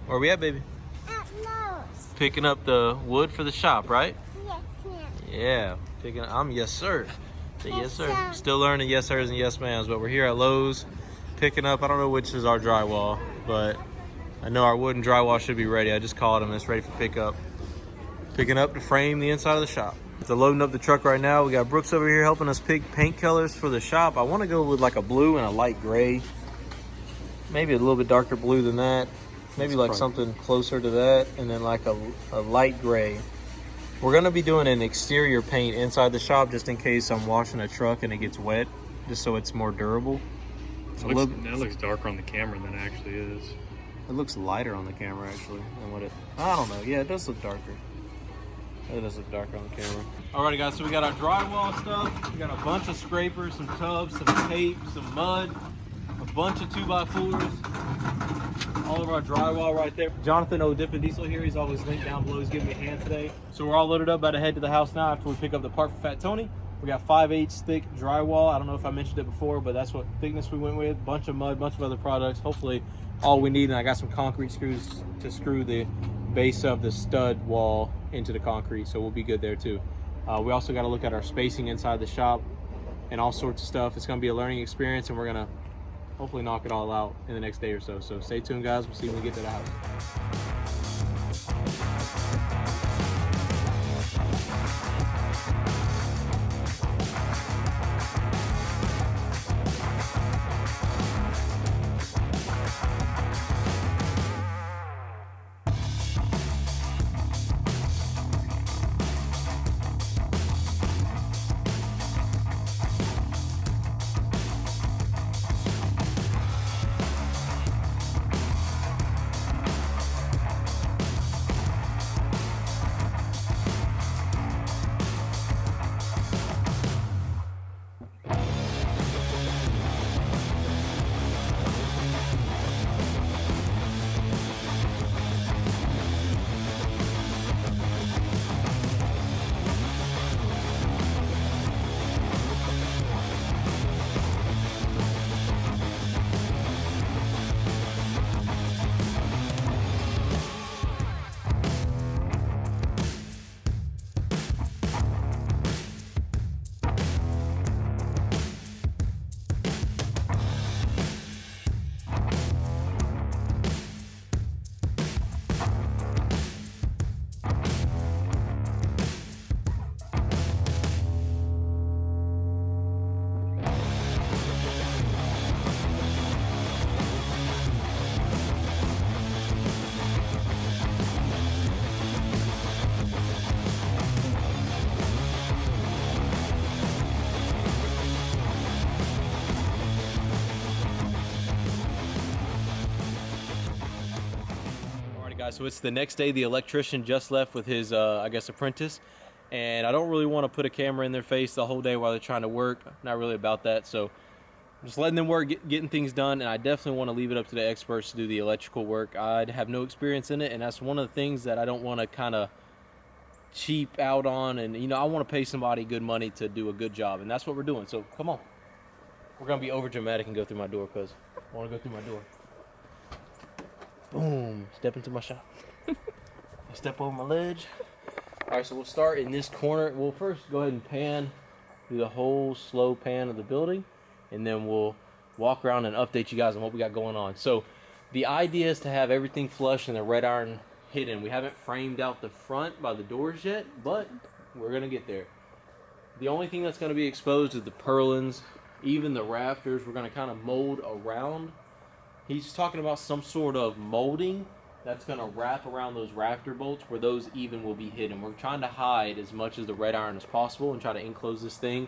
Where we at, baby? At Lowe's. Picking up the wood for the shop, right? Yes, ma'am. Yeah, I'm yes, sir. Say yes, Yes, sir. sir. Still learning yes, sirs and yes, ma'ams, but we're here at Lowe's picking up, I don't know which is our drywall, but I know our wooden drywall should be ready. I just called them. It's ready for pickup. Picking up to frame the inside of the shop. So loading up the truck right now. We got Brooks over here helping us pick paint colors for the shop. I want to go with like a blue and a light gray. Maybe a little bit darker blue than that. Maybe like something closer to that, and then like a light gray. We're gonna be doing an exterior paint inside the shop just in case I'm washing a truck and it gets wet, just so it's more durable. That looks darker on the camera than it actually is. It looks lighter on the camera actually than what I don't know. Yeah, it does look darker. It does look darker on the camera. Alrighty guys, so we got our drywall stuff. We got a bunch of scrapers, some tubs, some tape, some mud, a bunch of 2x4s. All of our drywall right there. Jonathan O'Dippin Diesel here. He's always linked down below. He's giving me a hand today. So we're all loaded up, about to head to the house now after we pick up the part for Fat Tony. We got 5/8 thick drywall. I don't know if I mentioned it before, but that's what thickness we went with. Bunch of mud, bunch of other products. Hopefully all we need. And I got some concrete screws to screw the base of the stud wall into the concrete, so we'll be good there too. We also got to look at our spacing inside the shop and all sorts of stuff. It's going to be a learning experience, and we're going to hopefully knock it all out in the next day or so. So stay tuned, guys. We'll see when we get to the house. So it's the next day. The electrician just left with his, I guess, apprentice. And I don't really want to put a camera in their face the whole day while they're trying to work. Not really about that. So I'm just letting them work, getting things done. And I definitely want to leave it up to the experts to do the electrical work. I have no experience in it. And that's one of the things that I don't want to kind of cheap out on. And, you know, I want to pay somebody good money to do a good job. And that's what we're doing. So come on. We're going to be over dramatic and go through my door because I want to go through my door. Boom, step into my shop. I step over my ledge. All right, so we'll start in this corner. We'll first go ahead and pan, do the whole slow pan of the building, and then we'll walk around and update you guys on what we got going on. So the idea is to have everything flush and the red iron hidden. We haven't framed out the front by the doors yet, but we're gonna get there. The only thing that's gonna be exposed is the purlins, even the rafters. We're gonna kind of mold around. He's talking about some sort of molding that's going to wrap around those rafter bolts where those even will be hidden. We're trying to hide as much as the red iron as possible and try to enclose this thing,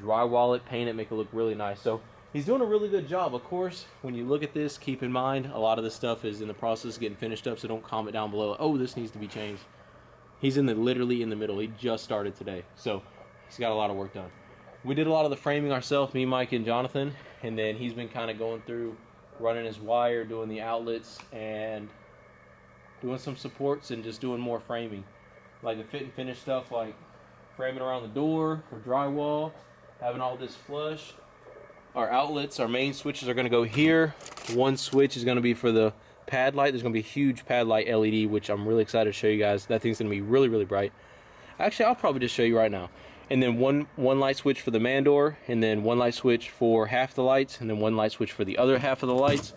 drywall it, paint it, make it look really nice. So he's doing a really good job. Of course, when you look at this, keep in mind a lot of this stuff is in the process of getting finished up, so don't comment down below, oh, this needs to be changed. He's literally in the middle. He just started today, so he's got a lot of work done. We did a lot of the framing ourselves, me, Mike, and Jonathan, and then he's been kind of going through running his wire, doing the outlets, and doing some supports and just doing more framing. Like the fit and finish stuff, like framing around the door for drywall, having all this flush. Our outlets, our main switches are going to go here. One switch is going to be for the pad light. There's going to be a huge pad light LED, which I'm really excited to show you guys. That thing's going to be really, really bright. Actually, I'll probably just show you right now. And then one light switch for the man door, and then one light switch for half the lights, and then one light switch for the other half of the lights.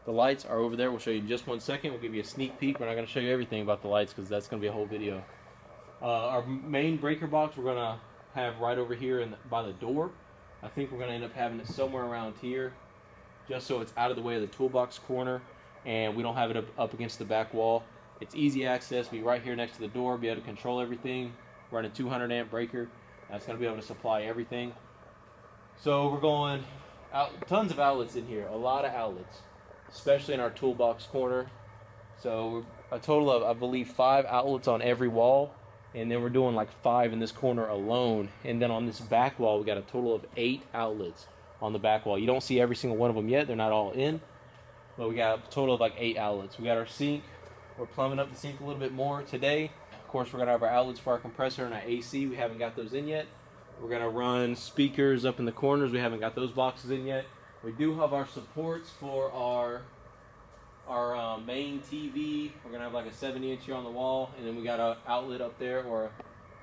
The lights are over there. We'll show you in just 1 second. We'll give you a sneak peek. We're not going to show you everything about the lights because that's going to be a whole video. Our main breaker box we're going to have right over here by the door. I think we're going to end up having it somewhere around here, just so it's out of the way of the toolbox corner, and we don't have it up against the back wall. It's easy access. Be right here next to the door. Be able to control everything. Run a 200 amp breaker. That's going to be able to supply everything. So we're going out, tons of outlets in here, a lot of outlets, especially in our toolbox corner. So a total of, I believe, 5 outlets on every wall, and then we're doing like 5 in this corner alone. And then on this back wall, we got a total of 8 outlets on the back wall. You don't see every single one of them yet; they're not all in, but we got a total of like 8 outlets. We got our sink. We're plumbing up the sink a little bit more today. Of course, we're gonna have our outlets for our compressor and our AC. We haven't got those in yet. We're gonna run speakers up in the corners. We haven't got those boxes in yet. We do have our supports for our main TV. We're gonna have like a 70-inch here on the wall, and then we got an outlet up there, or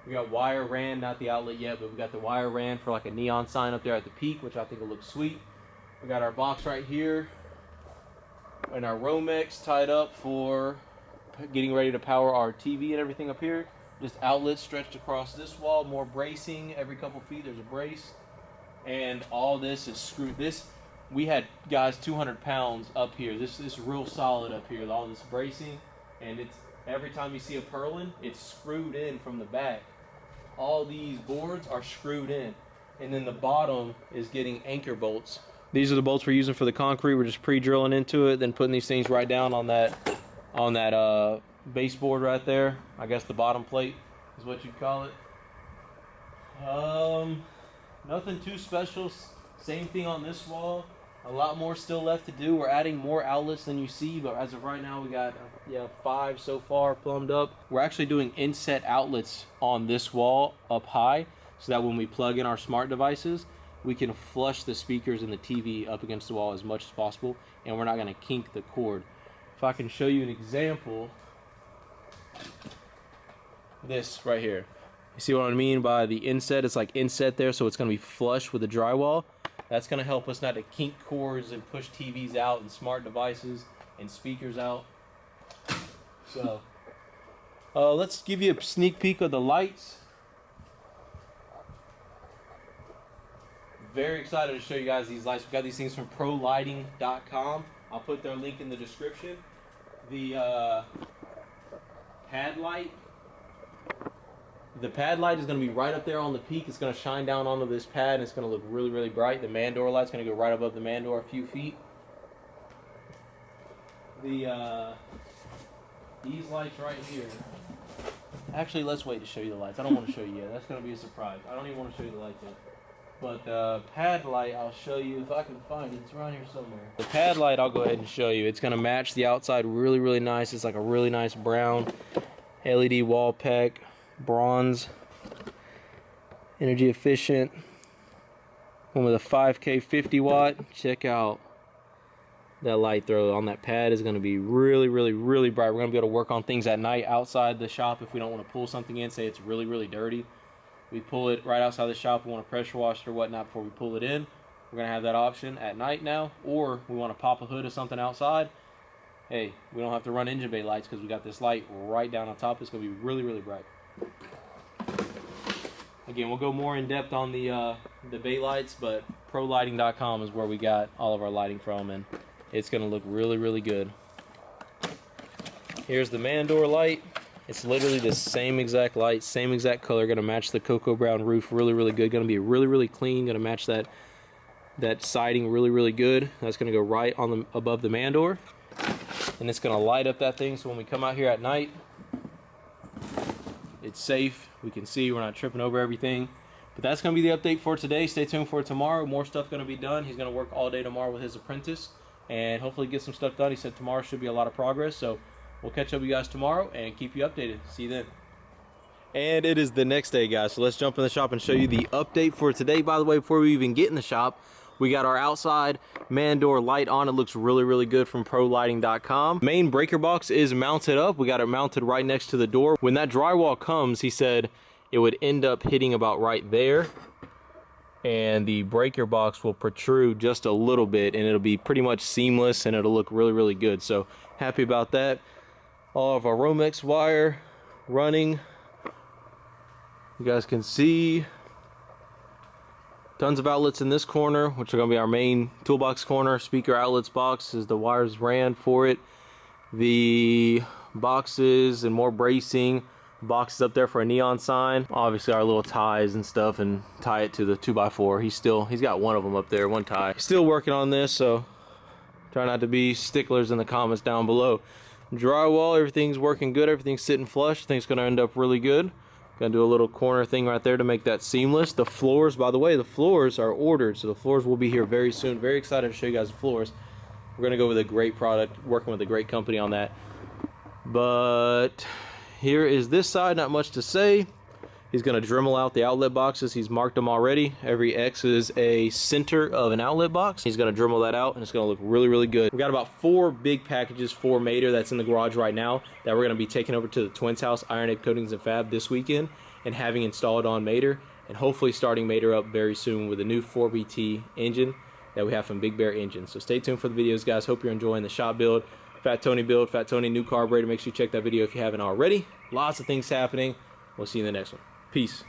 we got wire ran, not the outlet yet, but we got the wire ran for like a neon sign up there at the peak, which I think will look sweet. We got our box right here, and our Romex tied up for getting ready to power our TV and everything up here. Just outlets stretched across this wall, more bracing. Every couple feet there's a brace, and all this is screwed. We had, guys, 200 pounds up here. This is real solid up here, all this bracing, and it's every time you see a purlin, it's screwed in from the back. All these boards are screwed in, and then the bottom is getting anchor bolts. These are the bolts we're using for the concrete. We're just pre-drilling into it, then putting these things right down on that baseboard right there. I guess the bottom plate is what you'd call it. Nothing too special. Same thing on this wall. A lot more still left to do. We're adding more outlets than you see, but as of right now we got 5 so far plumbed up. We're actually doing inset outlets on this wall up high, so that when we plug in our smart devices, we can flush the speakers and the TV up against the wall as much as possible, and we're not going to kink the cord. If I can show you an example, this right here. You see what I mean by the inset? It's like inset there, so it's going to be flush with the drywall. That's going to help us not to kink cords and push TVs out and smart devices and speakers out. So let's give you a sneak peek of the lights. Very excited to show you guys these lights. We got these things from ParoDoXz.com. I'll put their link in the description. The pad light is going to be right up there on the peak. It's going to shine down onto this pad, and it's going to look really, really bright. The man door light's going to go right above the man door a few feet. These lights right here. Actually, let's wait to show you the lights. I don't want to show you yet. That's going to be a surprise. I don't even want to show you the lights yet. But the pad light, I'll show you if I can find it. It's around here somewhere. The pad light, I'll go ahead and show you. It's going to match the outside really, really nice. It's like a really nice brown LED wall pack, bronze, energy efficient, one with a 5K 50 watt. Check out that light throw on that pad. Is going to be really, really, really bright. We're going to be able to work on things at night outside the shop if we don't want to pull something in. Say it's really, really dirty. We pull it right outside the shop. We want to pressure wash it or whatnot before we pull it in. We're going to have that option at night now. Or we want to pop a hood or something outside. Hey, we don't have to run engine bay lights because we got this light right down on top. It's going to be really, really bright. Again, we'll go more in depth on the bay lights, but ParoDoXz.com is where we got all of our lighting from, and it's going to look really, really good. Here's the man door light. It's literally the same exact light, same exact color, going to match the cocoa brown roof really, really good. Going to be really, really clean, going to match that siding really, really good. That's going to go right on above the man door, and it's going to light up that thing, so when we come out here at night, it's safe. We can see we're not tripping over everything. But that's going to be the update for today. Stay tuned for tomorrow. More stuff going to be done. He's going to work all day tomorrow with his apprentice and hopefully get some stuff done. He said tomorrow should be a lot of progress. So we'll catch up with you guys tomorrow and keep you updated. See you then. And it is the next day, guys. So let's jump in the shop and show you the update for today. By the way, before we even get in the shop, We got our outside man door light on. It looks really, really good from ProLighting.com. Main breaker box is mounted up. We got it mounted right next to the door. When that drywall comes, he said it would end up hitting about right there, and the breaker box will protrude just a little bit, and it'll be pretty much seamless, and it'll look really, really good. So happy about that. All of our Romex wire running. You guys can see tons of outlets in this corner, which are going to be our main toolbox corner. Speaker outlets box is the wires ran for it. The boxes and more bracing. Boxes up there for a neon sign. Obviously our little ties and stuff, and tie it to the 2x4. He's got one of them up there, one tie. Still working on this, so try not to be sticklers in the comments down below. Drywall, everything's working good. Everything's sitting flush. I think it's going to end up really good. Gonna do a little corner thing right there to make that seamless. The floors, by the way, the floors are ordered, so the floors will be here very soon. Very excited to show you guys the floors. We're gonna go with a great product, working with a great company on that. But here is this side, not much to say. He's gonna Dremel out the outlet boxes. He's marked them already. Every X is a center of an outlet box. He's gonna Dremel that out, and it's gonna look really, really good. We got about 4 big packages for Mater that's in the garage right now that we're gonna be taking over to the Twins house, Iron Egg Coatings and Fab, this weekend, and having installed on Mater, and hopefully starting Mater up very soon with a new 4BT engine that we have from Big Bear Engines. So stay tuned for the videos, guys. Hope you're enjoying the shop build, Fat Tony build, Fat Tony new carburetor. Make sure you check that video if you haven't already. Lots of things happening. We'll see you in the next one. Peace.